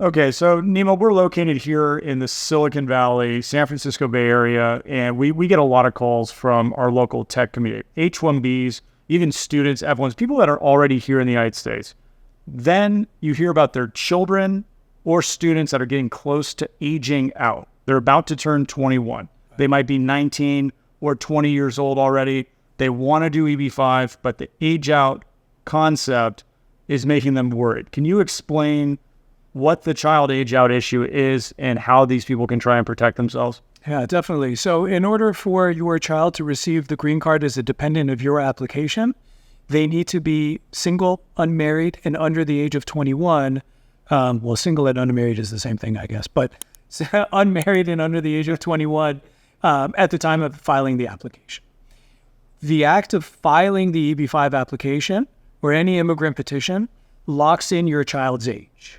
Okay, so Nima, we're located here in the Silicon Valley, San Francisco Bay Area, and we get a lot of calls from our local tech community, H-1Bs, even students, F-1s, people that are already here in the United States. Then you hear about their children or students that are getting close to aging out. They're about to turn 21. They might be 19 or 20 years old already. They want to do EB-5, but the age out concept is making them worried. Can you explain what the child age out issue is and how these people can try and protect themselves? Yeah, definitely. So in order for your child to receive the green card as a dependent of your application, they need to be single, unmarried, and under the age of 21. Well, single and unmarried is the same thing, I guess, but unmarried and under the age of 21 at the time of filing the application. The act of filing the EB-5 application or any immigrant petition locks in your child's age.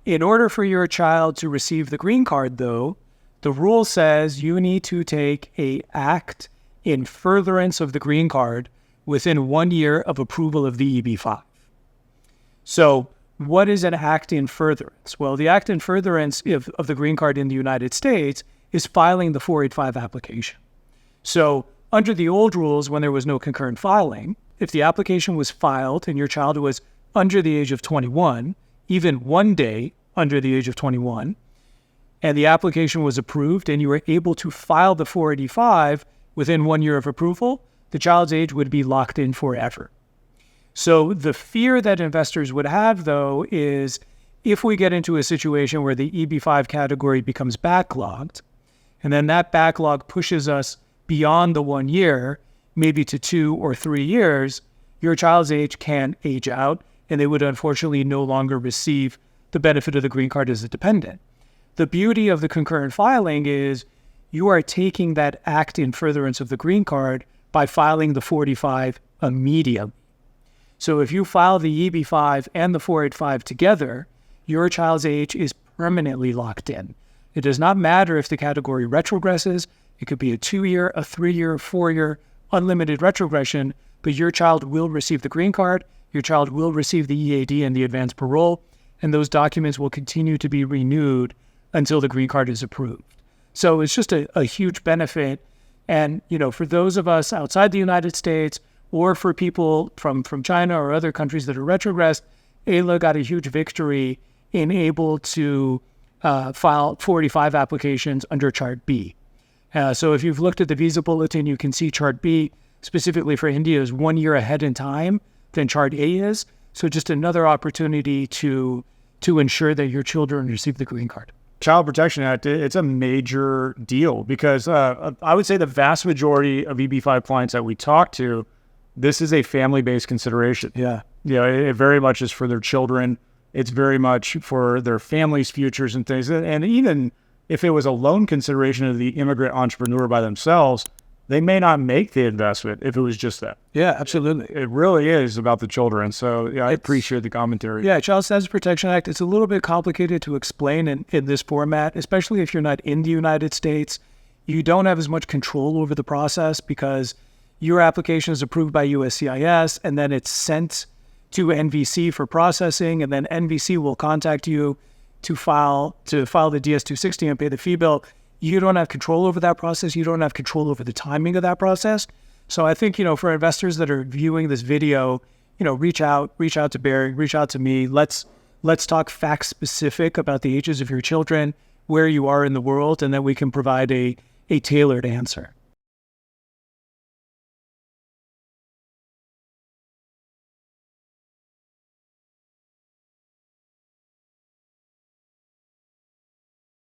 In order for your child to receive the green card, though, the rule says you need to take an act in furtherance of the green card within 1 year of approval of the EB-5. So what is an act in furtherance? Well, the act in furtherance of the green card in the United States is filing the 485 application. So under the old rules, when there was no concurrent filing, if the application was filed and your child was under the age of 21, even 1 day under the age of 21, and the application was approved and you were able to file the 485 within 1 year of approval, the child's age would be locked in forever. So the fear that investors would have, though, is if we get into a situation where the EB-5 category becomes backlogged, and then that backlog pushes us beyond the 1 year, maybe to 2 or 3 years, your child's age can age out, and they would unfortunately no longer receive the benefit of the green card as a dependent. The beauty of the concurrent filing is you are taking that act in furtherance of the green card by filing the 485 immediately. So if you file the EB-5 and the 485 together, your child's age is permanently locked in. It does not matter if the category retrogresses. It could be a 2-year, a 3-year, 4-year, unlimited retrogression, but your child will receive the green card. Your child will receive the EAD and the advanced parole, and those documents will continue to be renewed until the green card is approved. So it's just a huge benefit. And, for those of us outside the United States or for people from China or other countries that are retrogressed, AILA got a huge victory in able to file 485 applications under Chart B. So if you've looked at the visa bulletin, you can see Chart B specifically for India is 1 year ahead in time than Chart A is. So just another opportunity to ensure that your children receive the green card. Child Protection Act, it's a major deal because I would say the vast majority of EB-5 clients that we talk to, this is a family-based consideration. Yeah. It very much is for their children. It's very much for their families' futures and things. And even if it was a loan consideration of the immigrant entrepreneur by themselves, they may not make the investment if it was just that. Yeah, absolutely. It really is about the children. So I appreciate the commentary. Yeah, Child Status Protection Act, it's a little bit complicated to explain in this format, especially if you're not in the United States. You don't have as much control over the process because your application is approved by USCIS and then it's sent to NVC for processing, and then NVC will contact you to file the DS-260 and pay the fee bill. You don't have control over that process. You don't have control over the timing of that process. So I think, for investors that are viewing this video, reach out to Barry, reach out to me. Let's talk fact specific about the ages of your children, where you are in the world, and then we can provide a tailored answer.